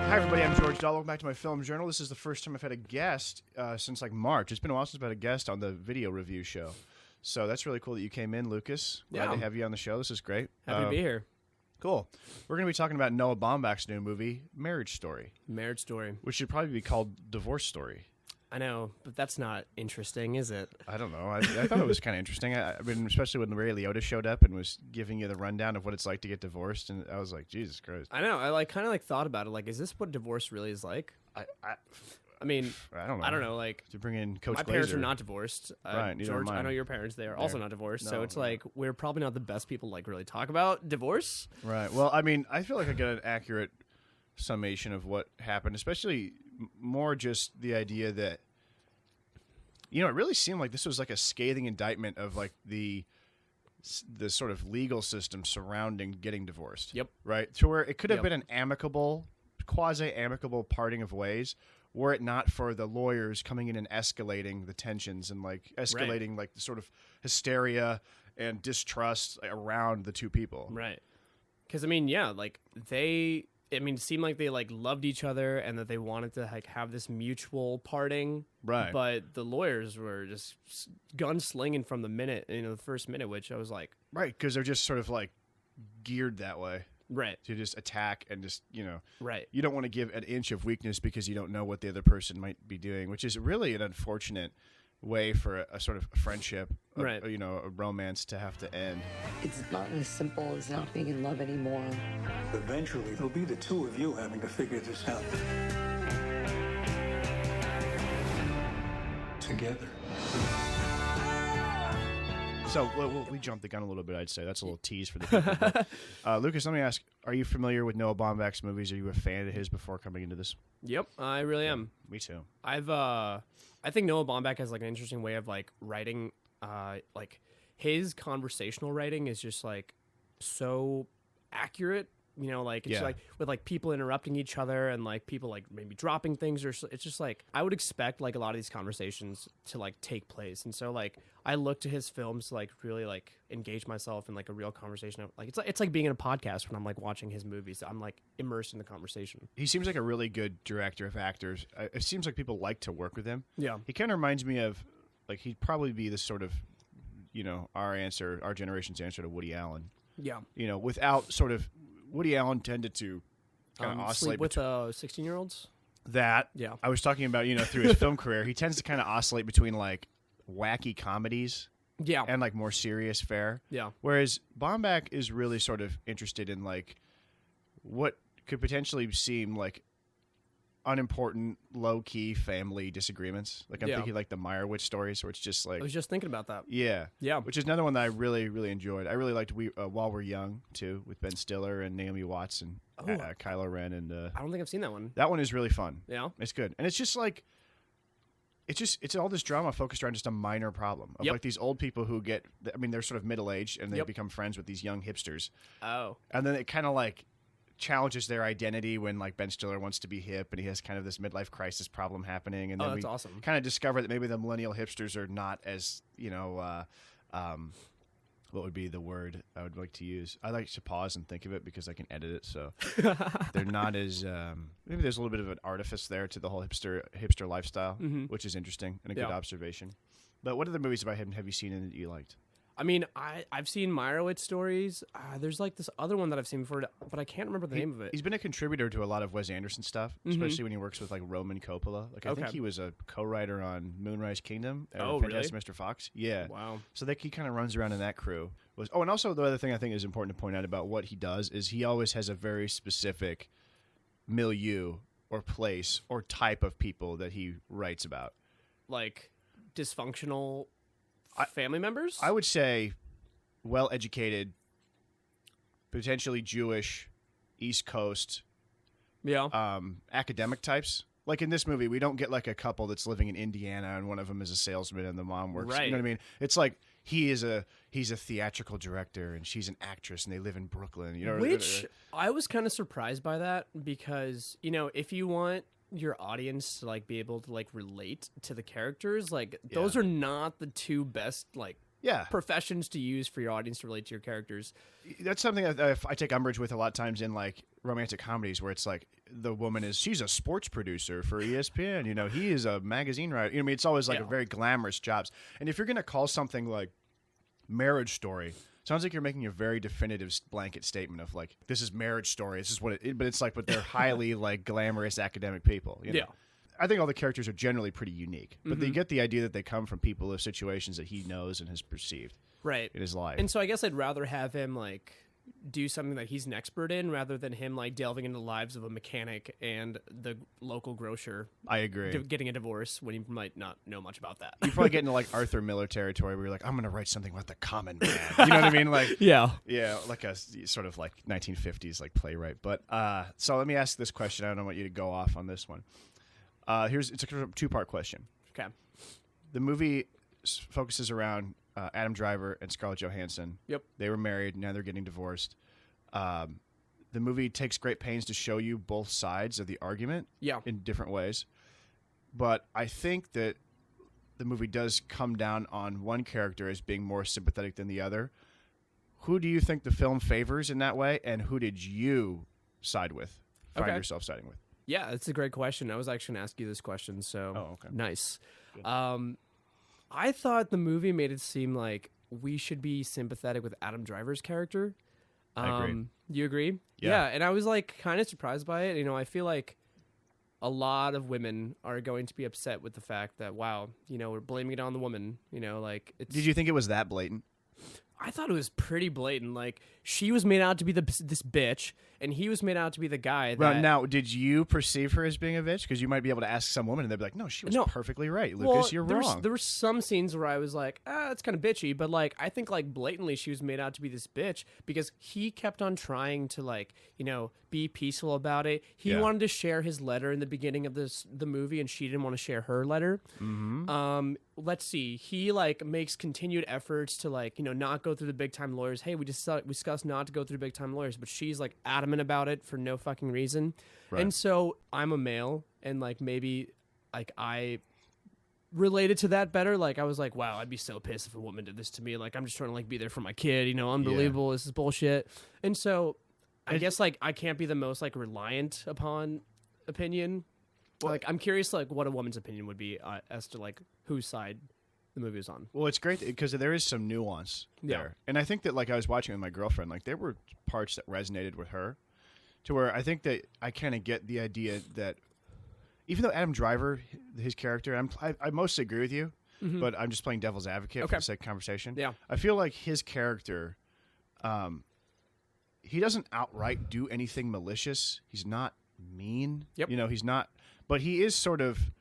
Hi, everybody. I'm George Dahl. Welcome back to my film journal. This is the first time I've had a guest since like March. It's been a while since I've had a guest on the video review show. So that's really cool that you came in, Lucas. Glad to have you on the show. This is great. Happy to be here. Cool. We're going to be talking about Noah Baumbach's new movie, Marriage Story. Marriage Story. Which should probably be called Divorce Story. I know, but that's not interesting, is it? I don't know. I thought it was kind of interesting. I mean, especially when Ray Liotta showed up and was giving you the rundown of what it's like to get divorced, and I was like, Jesus Christ. I know. I kind of thought about it. Like, is this what divorce really is like? I mean, I don't know. I don't know. Like, to bring in Coach my Glazer. parents are not divorced. Right, neither George, are mine. I know your parents. They are also not divorced. So it's no. like we're probably not the best people to like really talk about divorce. Right. Well, I mean, I feel like I got an accurate summation of what happened, especially more just the idea that, you know, it really seemed like this was like a scathing indictment of like the sort of legal system surrounding getting divorced. Yep. Right. To where it could have been an amicable, quasi-amicable parting of ways, were it not for the lawyers coming in and escalating the tensions and like escalating like the sort of hysteria and distrust around the two people. Right. Because I mean, yeah, like it seemed like they like loved each other and that they wanted to like have this mutual parting. Right. But the lawyers were just gunslinging from the first minute, which I was like, right, because they're just sort of like geared that way. Right. To just attack and just, you know. Right. You don't want to give an inch of weakness because you don't know what the other person might be doing, which is really an unfortunate way for a sort of friendship, right. You know, a romance to have to end. It's not as simple as not being in love anymore. Eventually, it'll be the two of you having to figure this out. Together. So we jumped the gun a little bit, I'd say. That's a little tease for the people. But, Lucas, let me ask, are you familiar with Noah Baumbach's movies? Are you a fan of his before coming into this? Yep, I really am. Me too. I think Noah Baumbach has like an interesting way of like writing, like his conversational writing is just like so accurate. You know, like it's like with like people interrupting each other and like people like maybe dropping things, or it's just like I would expect like a lot of these conversations to like take place, and so like I look to his films to like really like engage myself in like a real conversation. Like it's like being in a podcast when I'm like watching his movies. I'm like immersed in the conversation. He seems like a really good director of actors. It seems like people like to work with him. Yeah, he kind of reminds me of like he'd probably be the sort of, you know, our generation's answer to Woody Allen. Yeah, you know, without sort of. Woody Allen tended to kind of oscillate sleep with 16-year-olds. That I was talking about, you know, through his film career, he tends to kind of oscillate between like wacky comedies, and like more serious fare. Yeah. Whereas Baumbach is really sort of interested in like what could potentially seem like unimportant, low-key family disagreements. Like I'm thinking like the Meyerowitz stories, where it's just like I was just thinking about that. Yeah, yeah. Which is another one that I really, really enjoyed. I really liked While We're Young too, with Ben Stiller and Naomi Watts and Kylo Ren. And I don't think I've seen that one. That one is really fun. Yeah, it's good, and it's just like it's all this drama focused around just a minor problem of like these old people who get. I mean, they're sort of middle-aged and they become friends with these young hipsters. Oh, and then it kind of like challenges their identity when like Ben Stiller wants to be hip and he has kind of this midlife crisis problem happening, and then that's we awesome. Kind of discover that maybe the millennial hipsters are not as, you know, what would be the word I would like to use? I like to pause and think of it because I can edit it, so they're not as maybe there's a little bit of an artifice there to the whole hipster lifestyle, which is interesting and a good observation. But what other movies about him have you seen in that you liked? I mean, I've seen Meyerowitz stories. There's like this other one that I've seen before, but I can't remember the name of it. He's been a contributor to a lot of Wes Anderson stuff, especially when he works with like Roman Coppola. Like I think he was a co-writer on Moonrise Kingdom. Oh, Fantastic really? Mr. Fox. Yeah. Wow. So he kind of runs around in that crew. And also the other thing I think is important to point out about what he does is he always has a very specific milieu or place or type of people that he writes about. Like dysfunctional family members? I would say well-educated, potentially Jewish, East Coast, academic types. Like in this movie, we don't get like a couple that's living in Indiana and one of them is a salesman and the mom works. Right. You know what I mean? It's like he's a theatrical director and she's an actress and they live in Brooklyn. You know, which I was kind of surprised by that because, you know, if you want your audience to like be able to like relate to the characters, like those are not the two best like professions to use for your audience to relate to your characters. That's something that I take umbrage with a lot of times in like romantic comedies where it's like the woman she's a sports producer for ESPN. You know, he is a magazine writer. You know, I mean, it's always like a very glamorous jobs. And if you're going to call something like Marriage Story, sounds like you're making a very definitive blanket statement of like, this is Marriage Story. This is what but it's like, but they're highly like glamorous academic people. You know? Yeah. I think all the characters are generally pretty unique, but they get the idea that they come from people of situations that he knows and has perceived in his life. And so I guess I'd rather have him like do something that he's an expert in rather than him like delving into the lives of a mechanic and the local grocer. I agree. Getting a divorce when he might not know much about that. You probably get into like Arthur Miller territory where you're like, I'm going to write something about the common man. You know what I mean? Like, yeah, like a sort of like 1950s like playwright. But so let me ask this question. I don't want you to go off on this one. It's a two-part question. Okay. The movie focuses around Adam Driver and Scarlett Johansson. Yep. They were married. Now they're getting divorced. The movie takes great pains to show you both sides of the argument in different ways. But I think that the movie does come down on one character as being more sympathetic than the other. Who do you think the film favors in that way, and who did you side with, find yourself siding with? Yeah, that's a great question. I was actually going to ask you this question, so nice. I thought the movie made it seem like we should be sympathetic with Adam Driver's character. I agree. You agree? Yeah, and I was like kind of surprised by it. You know, I feel like a lot of women are going to be upset with the fact that, wow, you know, we're blaming it on the woman. You know, like Did you think it was that blatant? I thought it was pretty blatant. Like, she was made out to be this bitch, and he was made out to be the guy that... Well, now, did you perceive her as being a bitch? Because you might be able to ask some woman, and they'd be like, no, she was perfectly right. Lucas, you're wrong. There were some scenes where I was like, that's kind of bitchy, but, like, I think, like, blatantly she was made out to be this bitch because he kept on trying to, like, you know, be peaceful about it. He wanted to share his letter in the beginning of the movie, and she didn't want to share her letter. Mm-hmm. Let's see. He, like, makes continued efforts to, like, you know, not go through the big-time lawyers. Hey, we discussed not to go through big-time lawyers, but she's, like, adamant about it for no fucking reason. Right. And so I'm a male, and, like, maybe, like, I related to that better. Like, I was like, wow, I'd be so pissed if a woman did this to me. Like, I'm just trying to, like, be there for my kid, you know, unbelievable. This is bullshit. And so I guess, like, I can't be the most, like, reliant upon opinion. Well, like, I'm curious, like, what a woman's opinion would be as to, like, whose side the movie was on. Well, it's great because there is some nuance there. And I think that, like, I was watching with my girlfriend, like, there were parts that resonated with her to where I think that I kind of get the idea that even though Adam Driver, his character, I mostly agree with you, but I'm just playing devil's advocate for the sake of conversation. Yeah. I feel like his character, he doesn't outright do anything malicious. He's not mean. Yep. You know, he's not, but he is sort of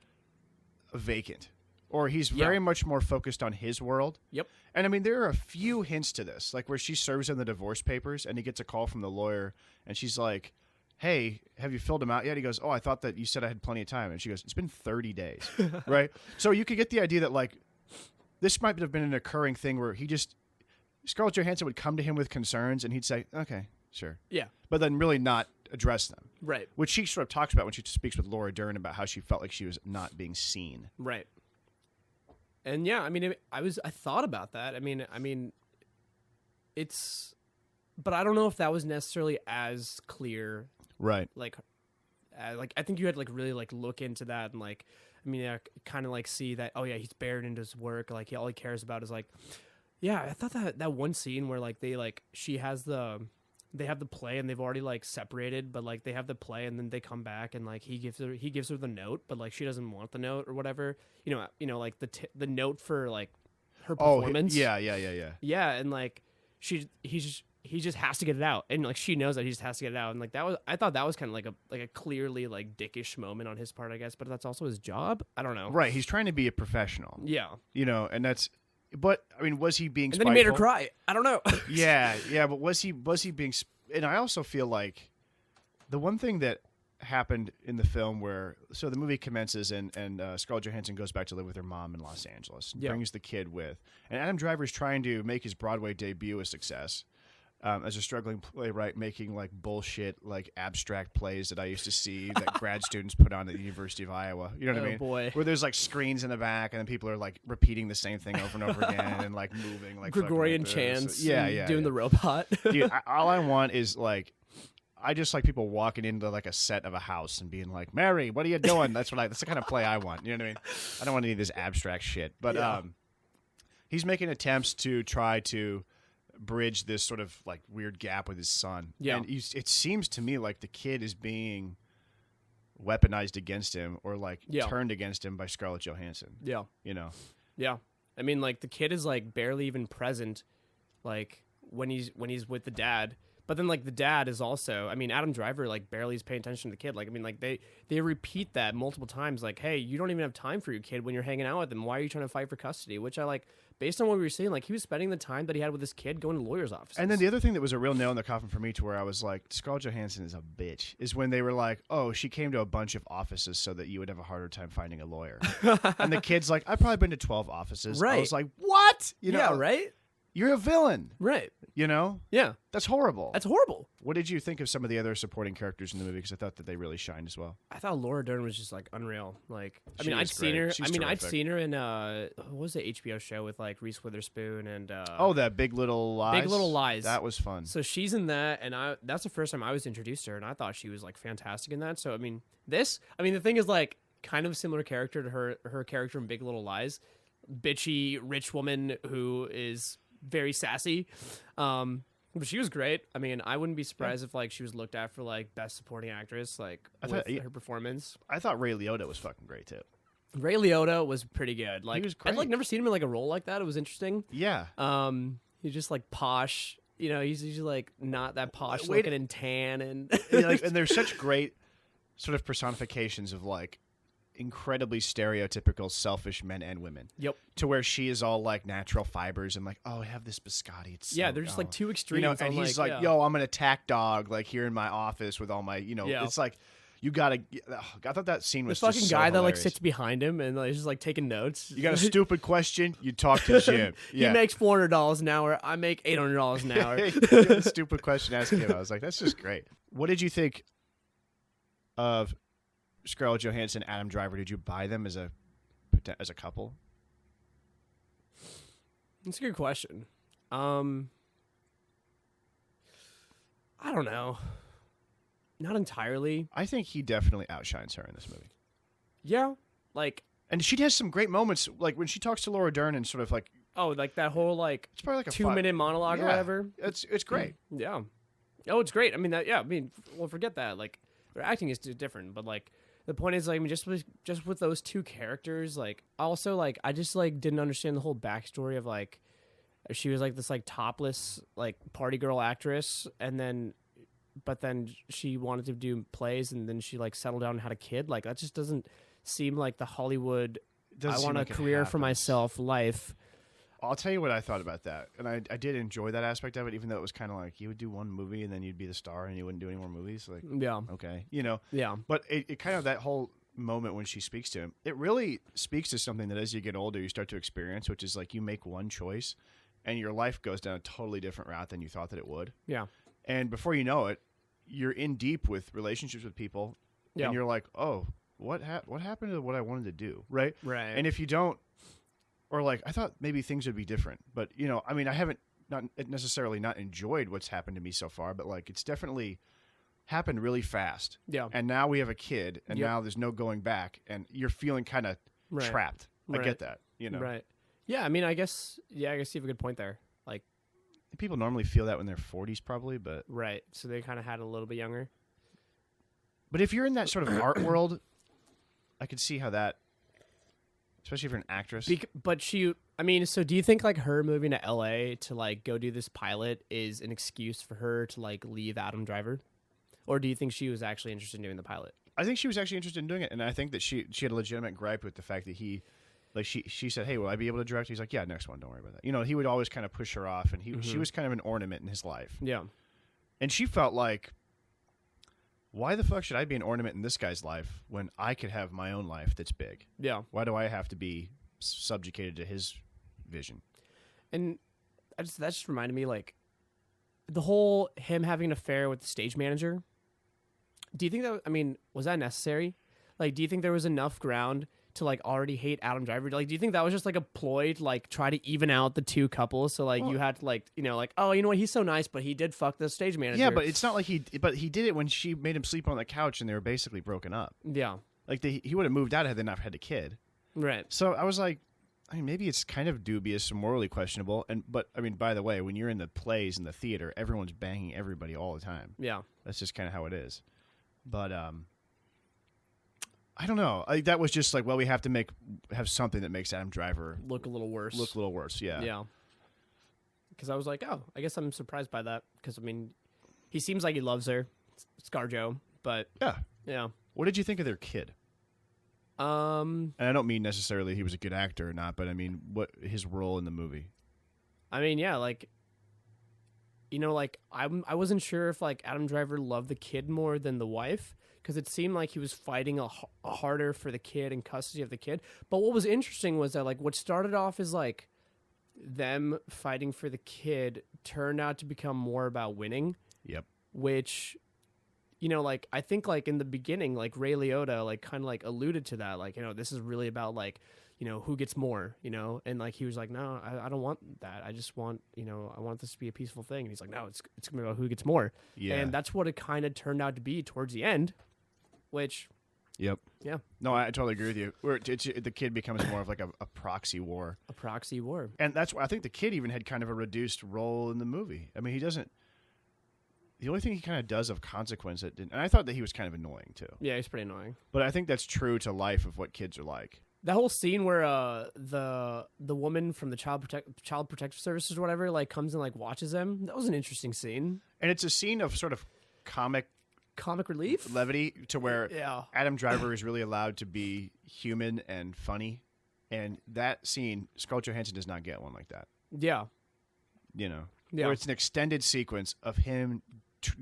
vacant. Or he's very much more focused on his world. Yep. And I mean, there are a few hints to this, like where she serves him the divorce papers and he gets a call from the lawyer and she's like, hey, have you filled them out yet? He goes, oh, I thought that you said I had plenty of time. And she goes, it's been 30 days. Right? So you could get the idea that, like, this might have been an occurring thing where Scarlett Johansson would come to him with concerns and he'd say, okay, sure. Yeah. But then really not address them. Right. Which she sort of talks about when she speaks with Laura Dern about how she felt like she was not being seen. Right. And yeah, I mean, I thought about that. I mean, but I don't know if that was necessarily as clear. Right. Like I think you had like really like look into that and like, I mean, kind of like see that, oh yeah, he's buried into his work. Like all he cares about is like, yeah, I thought that one scene where like they have the play and they've already like separated, but like they have the play and then they come back and like he gives her the note, but like she doesn't want the note or whatever, you know, like the note for like her performance. Yeah. Yeah, and like he just has to get it out, and like she knows that he just has to get it out, and like I thought that was kind of like a clearly like dickish moment on his part, I guess, but that's also his job. I don't know. Right, he's trying to be a professional. Yeah, you know, and that's. But I mean, was he being? And spiteful? then he made her cry. I don't know. yeah, but was he being? And I also feel like the one thing that happened in the film so the movie commences and Scarlett Johansson goes back to live with her mom in Los Angeles, brings the kid with, and Adam Driver's trying to make his Broadway debut a success. as a struggling playwright making like bullshit like abstract plays that I used to see that grad students put on at the University of Iowa. You know what I mean? Boy. Where there's like screens in the back and then people are like repeating the same thing over and over again and like moving like Gregorian fucking like chants. Yeah, doing the robot. Dude, all I want is like I just like people walking into like a set of a house and being like, "Mary, what are you doing?" That's the kind of play I want. You know what I mean? I don't want any of this abstract shit. But he's making attempts to try to bridge this sort of like weird gap with his son. Yeah. And it seems to me like the kid is being weaponized against him or like turned against him by Scarlett Johansson. Yeah. You know? Yeah. I mean, like the kid is like barely even present, like when he's with the dad. But then like the dad is also, I mean, Adam Driver like barely is paying attention to the kid. Like, I mean, like they repeat that multiple times. Like, hey, you don't even have time for your kid when you're hanging out with him. Why are you trying to fight for custody? Which I like, based on what we were seeing, like he was spending the time that he had with his kid going to lawyers' offices. And then the other thing that was a real nail in the coffin for me to where I was like, Scarlett Johansson is a bitch, is when they were like, oh, she came to a bunch of offices so that you would have a harder time finding a lawyer. And the kid's like, I've probably been to 12 offices. Right. I was like, what? You know, yeah, right? You're a villain. Right. You know? Yeah. That's horrible. That's horrible. What did you think of some of the other supporting characters in the movie? Because I thought that they really shined as well. I thought Laura Dern was just like unreal. Like, I She mean, is great. She's I'd terrific. seen her in what was the HBO show with like Reese Witherspoon and That Big Little Lies. Big Little Lies. That was fun. So she's in that, and that's the first time I was introduced to her, and I thought she was like fantastic in that. So I mean, the thing is like kind of a similar character to her character in Big Little Lies, bitchy rich woman who is very sassy. But she was great. I mean, I wouldn't be surprised if like she was looked at for like best supporting actress, like her performance. I thought Ray Liotta was fucking great too. Ray Liotta was pretty good. Like, was I'd like great. never seen him in like a role like that. It was interesting. Yeah. He's just like posh. You know, he's usually like not that posh Wait- looking and tan and and there's such great sort of personifications of like incredibly stereotypical selfish men and women. Yep. To where she is all like natural fibers and like, oh, I have this biscotti. It's Yeah, so- they're just oh. like two extremes. You know, and on, he's like, yeah. yo, I'm an attack dog, like here in my office with all my, Yeah. it's like you gotta. I thought that scene the was fucking just so guy that like hilarious. sits behind him and like just like taking notes. You got a stupid question? You talk to Jim. Yeah. He makes $400 an hour. I make $800 an hour. You got a stupid question asking him. I was like, that's just great. What did you think of Scarlett Johansson, Adam Driver? Did you buy them as a couple? That's a good question. I don't know. Not entirely. I think he definitely outshines her in this movie. Yeah, like And she has some great moments, like when she talks to Laura Dern and sort of like like that whole like it's probably like a 2-minute monologue or whatever. It's great. Yeah. Oh, it's great. I mean well, forget that. Like their acting is different, but like the point is, like, I mean, just with those two characters, like also like I just like didn't understand the whole backstory of like she was like this like topless like party girl actress, but then she wanted to do plays, and then she like settled down and had a kid. Like that just doesn't seem like the Hollywood. Doesn't I seem want like a it career for happens. myself life. I'll tell you what I thought about that, and I did enjoy that aspect of it, even though it was kind of like you would do one movie and then you'd be the star and you wouldn't do any more movies. Like, Yeah. okay, Yeah. But it kind of that whole moment when she speaks to him, it really speaks to something that as you get older you start to experience, which is like you make one choice and your life goes down a totally different route than you thought that it would. Yeah. And before you know it, you're in deep with relationships with people, Yeah. and you're like, oh, what happened to what I wanted to do, right? Right. And if you don't, or like I thought maybe things would be different, but I mean, I haven't not necessarily not enjoyed what's happened to me so far, but like it's definitely happened really fast. Yeah. And now we have a kid, and Yep. now there's no going back, and you're feeling kind of Right. trapped. I Right. get that, Right. Yeah. I mean, I guess you have a good point there. Like, People normally feel that when they're 40s, probably, but right. So they kind of had a little bit younger. if you're in that sort of art world, I could see how that, especially if you're an actress. But so do you think like her moving to LA to like go do this pilot is an excuse for her to like leave Adam Driver? Or do you think she was actually interested in doing the pilot? I think she was actually interested in doing it, and I think that she had a legitimate gripe with the fact that he, like she said, "Hey, will I be able to direct?" He's like, "Yeah, next one, don't worry about that." He would always kind of push her off, and she was kind of an ornament in his life, Yeah. and she felt like, why the fuck should I be an ornament in this guy's life when I could have my own life that's big? Yeah. Why do I have to be subjugated to his vision? And that just reminded me, like, the whole him having an affair with the stage manager. Do you think that? I mean, was that necessary? Like, do you think there was enough ground to like already hate Adam Driver? Like, do you think that was just like a ploy to like try to even out the two couples? So like you had to like like, oh, you know what, he's so nice, but he did fuck the stage manager. Yeah, but it's not like he did it when she made him sleep on the couch and they were basically broken up. Yeah, Like he would have moved out had they not had a kid. right. So I was like, I mean, maybe it's kind of dubious and morally questionable. But I mean, by the way, when you're in the plays in the theater, everyone's banging everybody all the time. Yeah, That's just kind of how it is. But I don't know. That was just like, well, we have to have something that makes Adam Driver look a little worse. look a little worse. Yeah. Yeah. Because I was like, oh, I guess I'm surprised by that. Because I mean, he seems like he loves her, ScarJo. But Yeah. yeah. What did you think of their kid? And I don't mean necessarily he was a good actor or not, but I mean what his role in the movie. I mean, yeah, like, like I wasn't sure if like Adam Driver loved the kid more than the wife, because it seemed like he was fighting a harder for the kid and custody of the kid. But what was interesting was that like what started off as like them fighting for the kid turned out to become more about winning. Yep. Which, like I think like in the beginning, like Ray Liotta like kind of like alluded to that, like, this is really about like, who gets more, and like he was like, no, I don't want that. I just want, I want this to be a peaceful thing. And he's like, no, it's gonna be about who gets more. Yeah. And that's what it kind of turned out to be towards the end, which. Yep. Yeah. No, I totally agree with you. The kid becomes more of like a proxy war. A proxy war. And that's why I think the kid even had kind of a reduced role in the movie. I mean, he doesn't. The only thing he kind of does of consequence, and I thought that he was kind of annoying too. Yeah, he's pretty annoying. But I think that's true to life of what kids are like. That whole scene where the woman from the child protective services or whatever like comes and like watches them, that was an interesting scene. And it's a scene of sort of comic relief, levity, to where yeah. Adam Driver is really allowed to be human and funny. And that scene, Scarlett Johansson does not get one like that. Yeah. Yeah. Where it's an extended sequence of him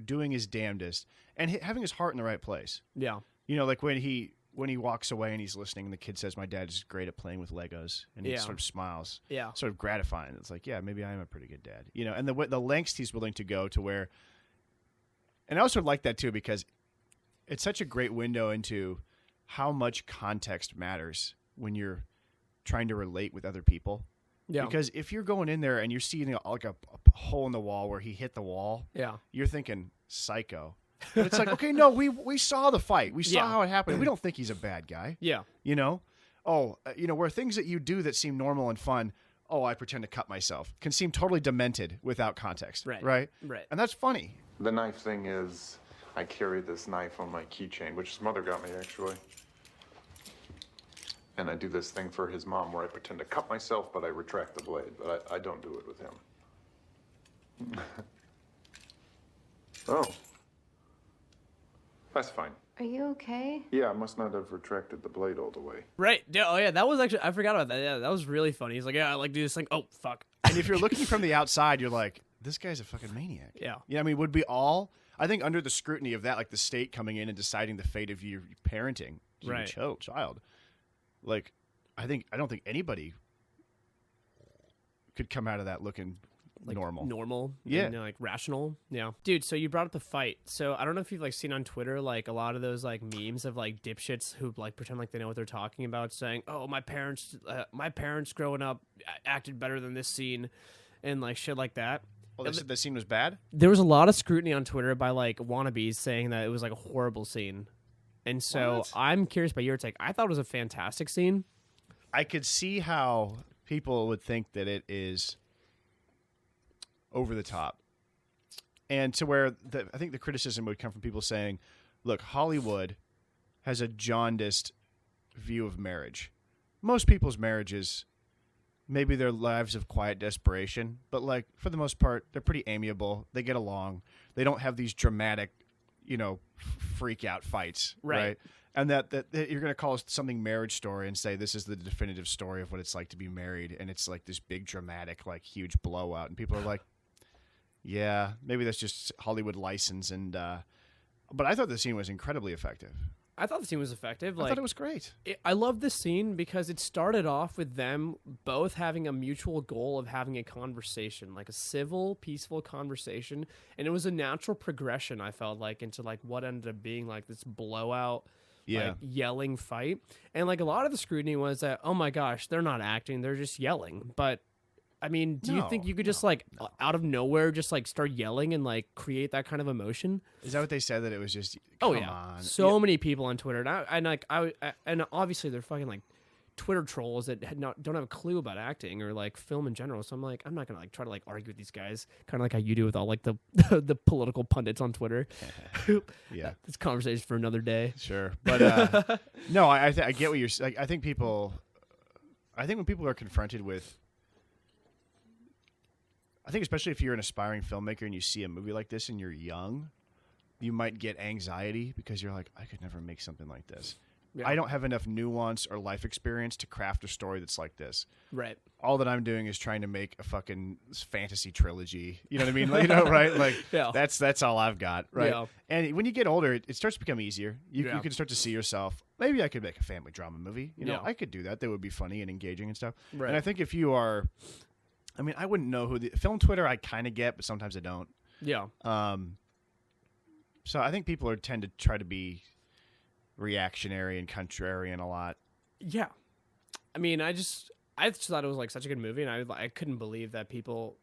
doing his damnedest and having his heart in the right place. Yeah. Like when he walks away and he's listening and the kid says, my dad is great at playing with Legos, and he sort of smiles. Yeah. Sort of gratifying. It's like, yeah, maybe I am a pretty good dad. And the lengths he's willing to go to where, and I also like that too, because it's such a great window into how much context matters when you're trying to relate with other people. Yeah. Because if you're going in there and you're seeing like a hole in the wall where he hit the wall, you're thinking psycho. But it's like, okay, no, we saw the fight. We saw how it happened. We don't think he's a bad guy. Yeah. Where things that you do that seem normal and fun, I pretend to cut myself, can seem totally demented without context. Right. And that's funny. The knife thing is, I carry this knife on my keychain, which his mother got me, actually. And I do this thing for his mom where I pretend to cut myself, but I retract the blade. But I don't do it with him. Oh. That's fine. Are you okay? Yeah, I must not have retracted the blade all the way. Right. Yeah, oh, yeah, that was actually, I forgot about that. Yeah, that was really funny. He's like, yeah, I like to do this thing. Oh, fuck. And if you're looking from the outside, you're like, this guy's a fucking maniac. Yeah. Yeah, I mean, would we all, I think under the scrutiny of that, like the state coming in and deciding the fate of your parenting your child, like, I don't think anybody could come out of that looking like normal, yeah, like rational, yeah, dude. So you brought up the fight. So I don't know if you've like seen on Twitter like a lot of those like memes of like dipshits who like pretend like they know what they're talking about, saying, "Oh, my parents growing up acted better than this scene," and like shit like that. Well, they said the scene was bad. There was a lot of scrutiny on Twitter by like wannabes saying that it was like a horrible scene, and so I'm curious about your take. I thought it was a fantastic scene. I could see how people would think that it is over the top, and to where I think the criticism would come from people saying, look, Hollywood has a jaundiced view of marriage. Most people's marriages, maybe their lives of quiet desperation, but like for the most part, they're pretty amiable. They get along. They don't have these dramatic, freak out fights. Right. And that you're going to call something Marriage Story and say this is the definitive story of what it's like to be married, and it's like this big dramatic, like huge blowout, and people are like, yeah, maybe that's just Hollywood license. And but I thought the scene was incredibly effective. I thought the scene was effective. I thought it was great. I love this scene because it started off with them both having a mutual goal of having a conversation, like a civil, peaceful conversation, and it was a natural progression. I felt like into like what ended up being like this blowout, like yelling fight, and like a lot of the scrutiny was that, oh my gosh, they're not acting, they're just yelling, but. I mean, do you think you could just out of nowhere just like start yelling and like create that kind of emotion? Is that what they said, that it was just? Come on. On. So many people on Twitter, and obviously they're fucking like Twitter trolls that don't have a clue about acting or like film in general. So I'm like, I'm not gonna like try to like argue with these guys, kind of like how you do with all like the the political pundits on Twitter. Yeah, this conversation for another day. Sure, but no, I get what you're saying. I think when people are confronted with. I think especially if you're an aspiring filmmaker and you see a movie like this and you're young, you might get anxiety because you're like, I could never make something like this. Yeah. I don't have enough nuance or life experience to craft a story that's like this. Right. All that I'm doing is trying to make a fucking fantasy trilogy. You know what I mean? Like, right? Like that's all I've got. Right. Yeah. And when you get older, it starts to become easier. You can start to see yourself. Maybe I could make a family drama movie. You know, I could do that. That would be funny and engaging and stuff. Right. And I think if you are. I mean, I wouldn't know who the film Twitter I kind of get, but sometimes I don't. Yeah. So I think people tend to try to be reactionary and contrarian a lot. Yeah. I mean, I just thought it was like such a good movie, and I couldn't believe that people.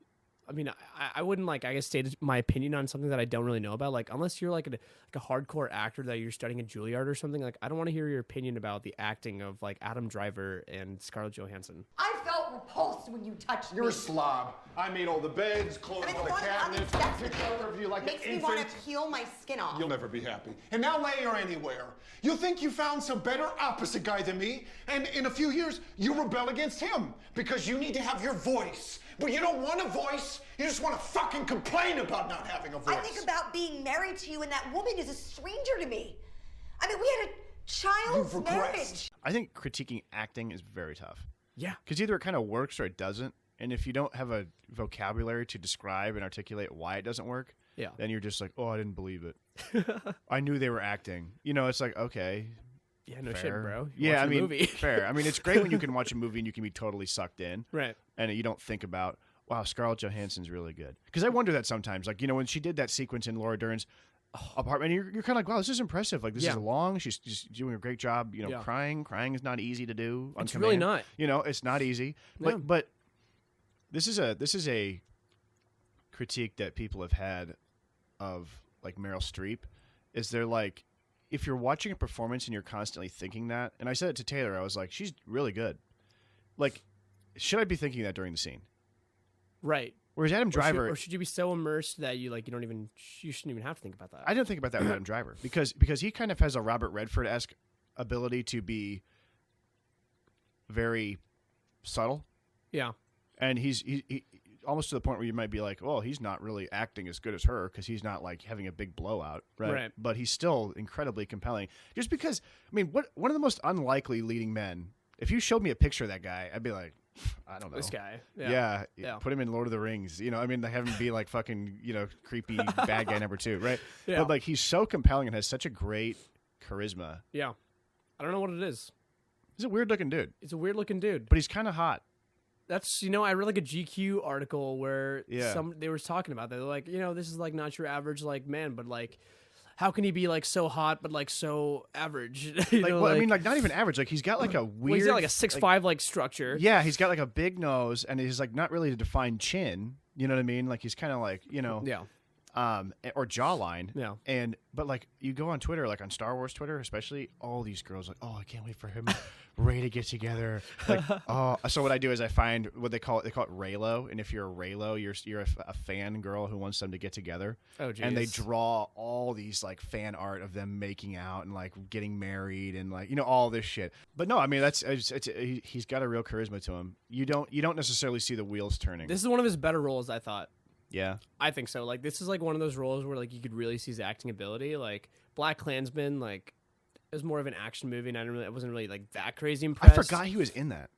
I mean, I wouldn't like, I guess, state my opinion on something that I don't really know about. Like, unless you're like a hardcore actor that you're studying at Juilliard or something. Like, I don't want to hear your opinion about the acting of like Adam Driver and Scarlett Johansson. I felt repulsed when you touched me. You're a slob. I made all the beds, closed all the cabinets, took care of you like an infant. Makes me want to peel my skin off. You'll never be happy. And now lay her anywhere. You think you found some better opposite guy than me, and in a few years, you rebel against him because you need to have your voice. But you don't want a voice. You just want to fucking complain about not having a voice. I think about being married to you, and that woman is a stranger to me. I mean, we had a child's marriage. I think critiquing acting is very tough. Yeah. Because either it kind of works or it doesn't. And if you don't have a vocabulary to describe and articulate why it doesn't work, then you're just like, oh, I didn't believe it. I knew they were acting. You know, it's like, okay. Yeah, no shit, bro. I mean, fair. I mean, it's great when you can watch a movie and you can be totally sucked in. Right. And you don't think about, wow, Scarlett Johansson's really good. Because I wonder that sometimes. Like, you know, when she did that sequence in Laura Dern's apartment, you're kind of like, wow, this is impressive. Like, this is long. She's doing a great job, you know, crying. Crying is not easy to do on It's command. really not. You know, it's not easy. But this is a critique that people have had of, like, Meryl Streep. Is they're like, if you're watching a performance and you're constantly thinking that, and I said it to Taylor, I was like, she's really good. Like, should I be thinking that during the scene? Right. Whereas Adam Driver, or should you be so immersed that you shouldn't even have to think about that? I didn't think about that with Adam Driver because he kind of has a Robert Redford-esque ability to be very subtle. Yeah. And he almost to the point where you might be like, well, he's not really acting as good as her because he's not like having a big blowout, right? But he's still incredibly compelling. Just because, I mean, one of the most unlikely leading men, if you showed me a picture of that guy, I'd be like, I don't know. This guy. Yeah. Put him in Lord of the Rings. You know, I mean, they have him be like fucking, you know, creepy bad guy number 2, right? Yeah. But like, he's so compelling and has such a great charisma. Yeah. I don't know what it is. He's a weird looking dude. He's a weird looking dude. But he's kind of hot. That's, you know, I read like a GQ article where they were talking about that. They're like, you know, this is like not your average like man, but like, how can he be like so hot but like so average? I mean, like not even average. Like he's got like a weird. Well, he's got like a 6'5" like structure. Yeah, he's got like a big nose and he's like not really a defined chin. You know what I mean? Like he's kind of like, you know. Yeah. Or jawline. Yeah. But like you go on Twitter, like on Star Wars Twitter, especially, all these girls like, oh, I can't wait for him, Ray to get together. Like, oh, so what I do is I find what they call it Raylo, and if you're a Raylo, you're a fan girl who wants them to get together. Oh, geez. And they draw all these like fan art of them making out and like getting married and like, you know, all this shit. But no, I mean he's got a real charisma to him. You don't necessarily see the wheels turning. This is one of his better roles, I thought. Yeah, I think so. Like, this is like one of those roles where like you could really see his acting ability. Like Black Klansman, like it was more of an action movie, and I wasn't really like that crazy impressed. I forgot he was in that.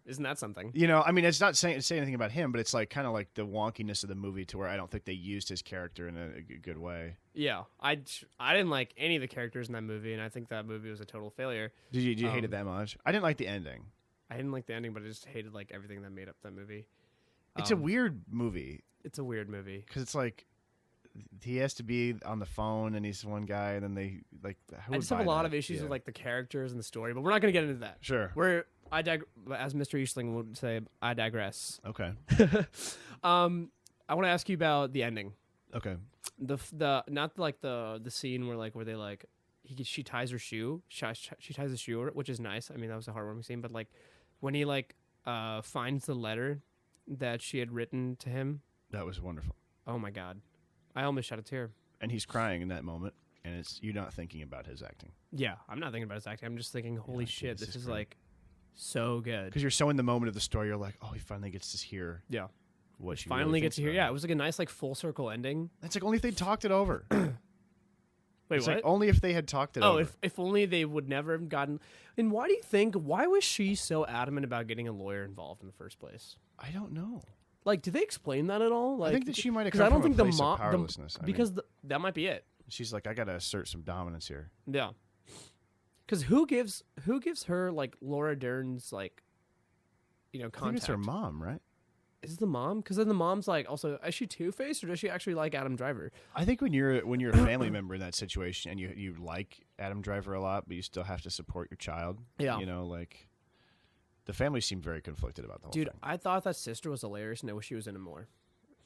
Isn't that something? You know, I mean, it's not saying anything about him, but it's like kind of like the wonkiness of the movie to where I don't think they used his character in a good way. Yeah, I didn't like any of the characters in that movie, and I think that movie was a total failure. Did you hate it that much? I didn't like the ending. I didn't like the ending, but I just hated like everything that made up that movie. It's a weird movie. It's a weird movie because it's like he has to be on the phone, and he's one guy, and then they like. I just have a lot of issues with like the characters and the story, but we're not going to get into that. Sure. As Mr. Eastling would say, I digress. Okay. I want to ask you about the ending. Okay. The not like the scene where they like she ties her shoe. She ties the shoe, which is nice. I mean, that was a heartwarming scene. But like when he like finds the letter that she had written to him, that was wonderful. Oh my God, I almost shed a tear. And he's crying in that moment, and it's you're not thinking about his acting. Yeah, I'm not thinking about his acting. I'm just thinking, holy shit, this is like so good. Because you're so in the moment of the story, you're like, oh, he finally gets to hear. Yeah. What she finally really gets to hear. Yeah, it was like a nice like full circle ending. It's like only if they talked it over. Wait, it's what? Like only if they had talked it over. Oh, if only they would never have gotten. And why do you think? Why was she so adamant about getting a lawyer involved in the first place? I don't know. Like, did they explain that at all? Like, I think that she might have come I don't from think a the place of powerlessness. Because that might be it. She's like, I gotta assert some dominance here. Yeah. Because who gives her like Laura Dern's like, contact? I think it's her mom, right? Is it the mom? Because then the mom's like, also, is she Two-Faced or does she actually like Adam Driver? I think when you're a family member in that situation and you like Adam Driver a lot, but you still have to support your child. Yeah. Like the family seemed very conflicted about the whole thing. Dude, I thought that sister was hilarious and I wish she was in it more.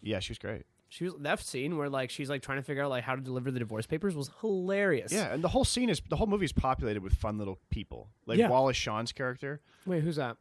Yeah, she was great. She was that scene where like she's like trying to figure out like how to deliver the divorce papers was hilarious. Yeah, and the whole movie is populated with fun little people. Like Wallace Shawn's character. Wait, who's that?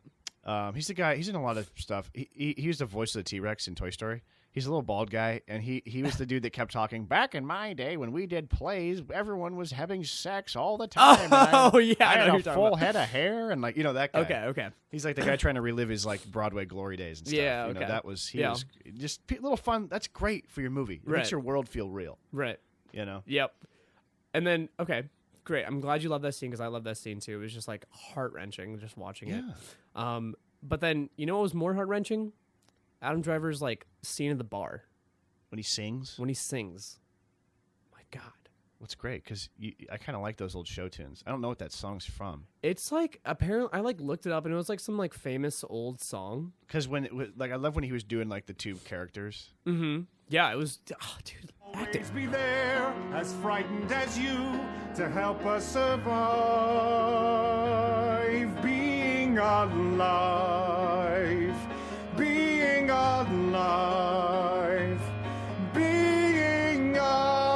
He's the guy. He's in a lot of stuff. He was the voice of the T-Rex in Toy Story. He's a little bald guy, and he was the dude that kept talking. Back in my day, when we did plays, everyone was having sex all the time. Oh yeah, I had a full head of hair, and like that guy. Okay. He's like the guy trying to relive his like Broadway glory days and stuff. Yeah, okay. That was was just little fun. That's great for your movie. It makes your world feel real. Right. Yep. And then great. I'm glad you love that scene because I love that scene too. It was just like heart wrenching just watching it. But then what was more heart wrenching? Adam Driver's like scene in the bar when he sings. My God, what's great because I kind of like those old show tunes. I don't know what that song's from. It's like apparently I like looked it up and it was like some like famous old song. Because I love when he was doing like the two characters. Mm-hmm. Yeah, it was. Oh, dude, acting. Always be there, as frightened as you, to help us survive. Being alive, being alive, being alive.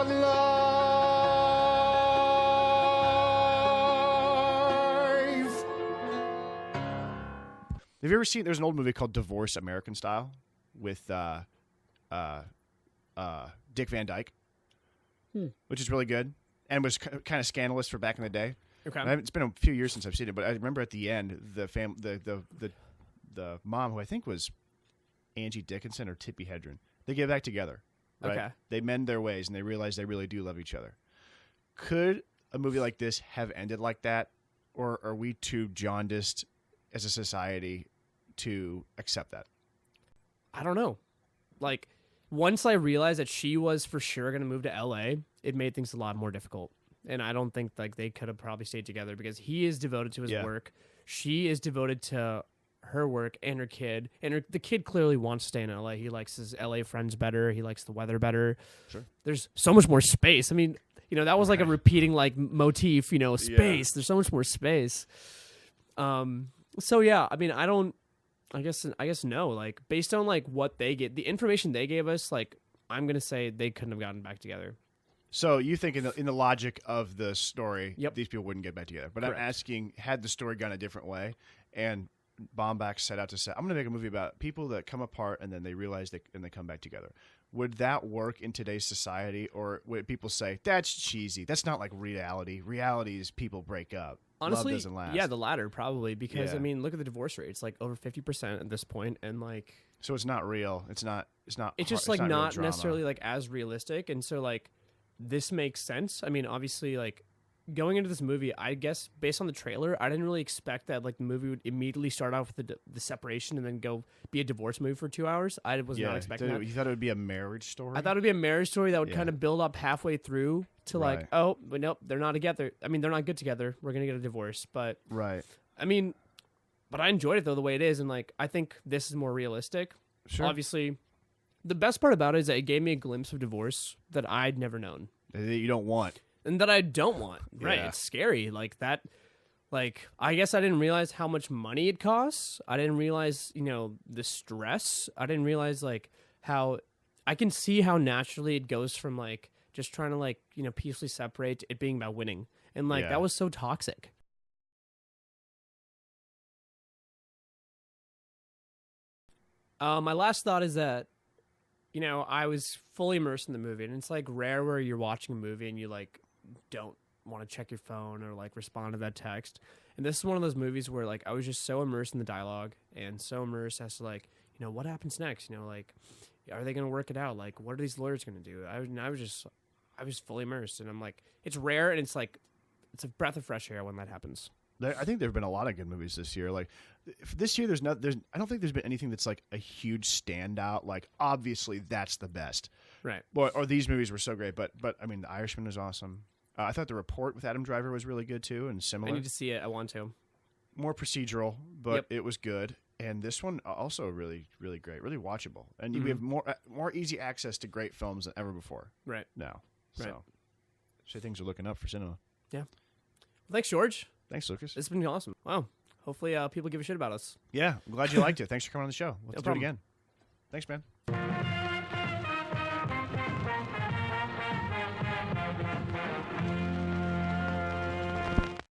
Have you ever seen? There's an old movie called Divorce American Style with Dick Van Dyke, which is really good and was kind of scandalous for back in the day. Okay, it's been a few years since I've seen it, but I remember at the end the mom, who I think was Angie Dickinson or Tippi Hedren, they get back together. Right? Okay, they mend their ways and they realize they really do love each other. Could a movie like this have ended like that, or are we too jaundiced as a society to accept that? I don't know. Like, once I realized that she was for sure going to move to LA, it made things a lot more difficult. And I don't think like they could have probably stayed together because he is devoted to his work. She is devoted to her work and her kid. And the kid clearly wants to stay in LA. He likes his LA friends better. He likes the weather better. Sure. There's so much more space. I mean, that was like a repeating like motif, space. Yeah. There's so much more space. So yeah, I mean, I guess no. Like based on like what they get, the information they gave us, like I'm gonna say they couldn't have gotten back together. So you think in the logic of the story, yep, these people wouldn't get back together. But correct. I'm asking, had the story gone a different way, and Baumbach set out to say, I'm going to make a movie about people that come apart and then they realize and they come back together. Would that work in today's society, or would people say that's cheesy? That's not like reality. Reality is people break up. Honestly, love doesn't last. Yeah, the latter probably because I mean, look at the divorce rate. It's like over 50% at this point, and like so it's not real. It's not. It's just like not necessarily like as realistic, and so like this makes sense. I mean, obviously, like going into this movie, I guess based on the trailer, I didn't really expect that like the movie would immediately start off with the separation and then go be a divorce movie for 2 hours. I was not expecting that. You thought it would be a marriage story? I thought it would be a marriage story that would kind of build up halfway through to like, oh, but nope, they're not together. I mean, they're not good together. We're gonna get a divorce. But I mean, but I enjoyed it though the way it is, and like I think this is more realistic. Sure. Obviously, the best part about it is that it gave me a glimpse of divorce that I'd never known. That you don't want. And that I don't want. Right. Yeah. It's scary. Like that, like, I guess I didn't realize how much money it costs. I didn't realize, you know, the stress. I didn't realize like how I can see how naturally it goes from like just trying to like, you know, peacefully separate to it being about winning. And like, that was so toxic. My last thought is that, you know, I was fully immersed in the movie, and it's like rare where you're watching a movie and you like don't want to check your phone or like respond to that text. And this is one of those movies where like I was just so immersed in the dialogue and so immersed as to like, you know, what happens next? You know, like, are they going to work it out? Like, what are these lawyers going to do? I was fully immersed, and I'm like, it's rare, and it's like, it's a breath of fresh air when that happens. I think there have been a lot of good movies this year. Like this year, I don't think there's been anything that's like a huge standout. Like obviously that's the best, right? Or these movies were so great, but I mean, The Irishman was awesome. I thought The Report with Adam Driver was really good too, and similar. I need to see it. I want to. More procedural, but it was good. And this one also really, really great, really watchable, and we have more easy access to great films than ever before. Right now, right. So things are looking up for cinema. Yeah. Well, thanks, George. Thanks, Lucas. This has been awesome. Wow. Hopefully people give a shit about us. Yeah, I'm glad you liked it. Thanks for coming on the show. Let's do it again. Thanks, man.